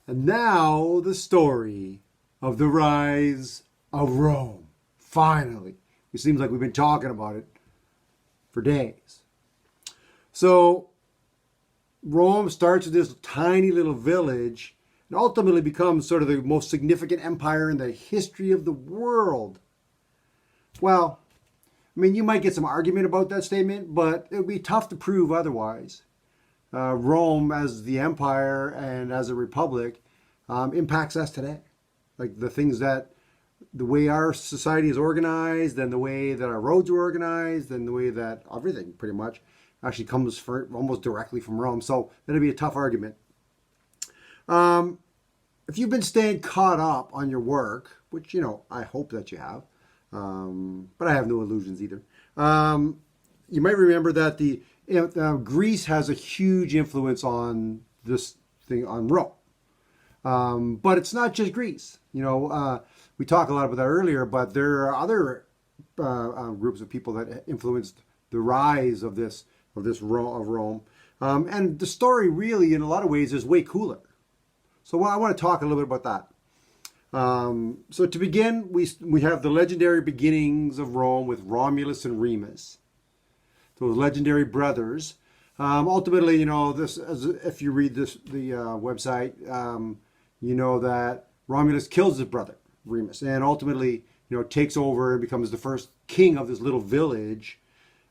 And now the story of the rise of Rome. Finally. It seems like we've been talking about it for days. So Rome starts with this tiny little village and ultimately becomes sort of the most significant empire in the history of the world. Well, I mean, you might get some argument about that statement, but it would be tough to prove otherwise. Rome as the empire and as a republic impacts us today. Like the way our society is organized and the way that our roads are organized and the way that everything pretty much actually comes almost directly from Rome. So that'd be a tough argument. If you've been staying caught up on your work, which, I hope that you have, but I have no illusions either. You might remember that Greece has a huge influence on this thing, on Rome. But it's not just Greece. We talked a lot about that earlier, but there are other groups of people that influenced the rise of Rome. And the story really, in a lot of ways, is way cooler. So I want to talk a little bit about that. So to begin, we have the legendary beginnings of Rome with Romulus and Remus, those legendary brothers. Ultimately, if you read the website, you know that Romulus kills his brother Remus, and ultimately, takes over and becomes the first king of this little village.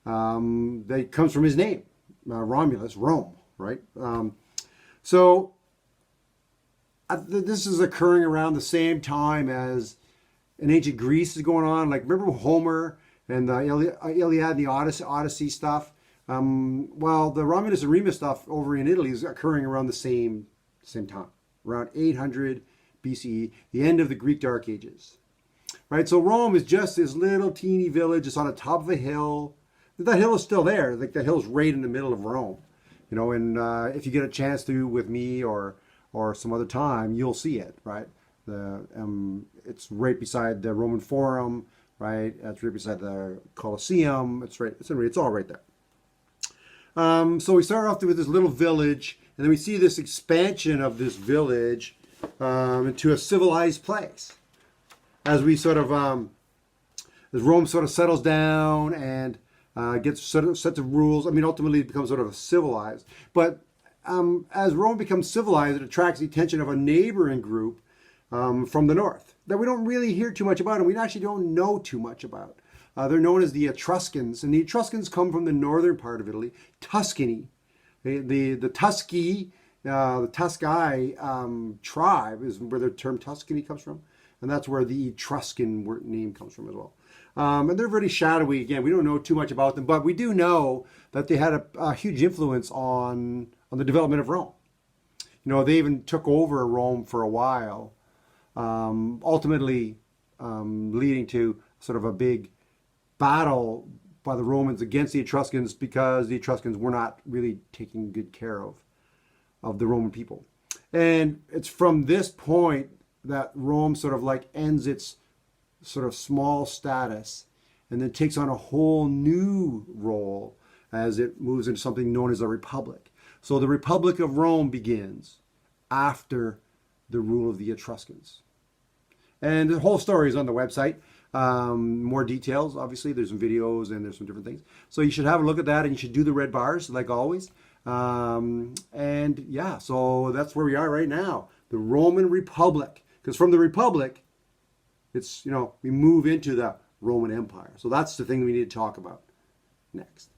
That comes from his name, Romulus, Rome, right? This is occurring around the same time as in ancient Greece is going on. Like, remember Homer and the Iliad and the Odyssey stuff? Well, the Romulus and Remus stuff over in Italy is occurring around the same time, around 800 BCE, the end of the Greek Dark Ages, right? So Rome is just this little teeny village. It's on the top of a hill. That hill is still there. Like, that hill's right in the middle of Rome, and if you get a chance to with me or some other time, you'll see it, right? It's right beside the Roman Forum, right? It's right beside the Colosseum. It's all right there. So we start off with this little village, and then we see this expansion of this village into a civilized place. As we as Rome sort of settles down and gets sets of rules. I mean, ultimately it becomes sort of civilized. But as Rome becomes civilized, it attracts the attention of a neighboring group from the north that we don't really hear too much about, and we actually don't know too much about. They're known as the Etruscans, and the Etruscans come from the northern part of Italy, Tuscany. The Tusci tribe is where the term Tuscany comes from, and that's where the Etruscan name comes from as well. And they're very shadowy. Again, we don't know too much about them, but we do know that they had a huge influence on the development of Rome. They even took over Rome for a while, ultimately leading to sort of a big battle by the Romans against the Etruscans because the Etruscans were not really taking good care of the Roman people. And it's from this point that Rome sort of like ends its sort of small status and then takes on a whole new role as it moves into something known as a republic. So the Republic of Rome begins after the rule of the Etruscans. And the whole story is on the website. More details, obviously. There's some videos and there's some different things. So you should have a look at that, and you should do the red bars like always. And yeah, so that's where we are right now. The Roman Republic. Because from the Republic, it's, we move into the Roman Empire. So that's the thing we need to talk about next.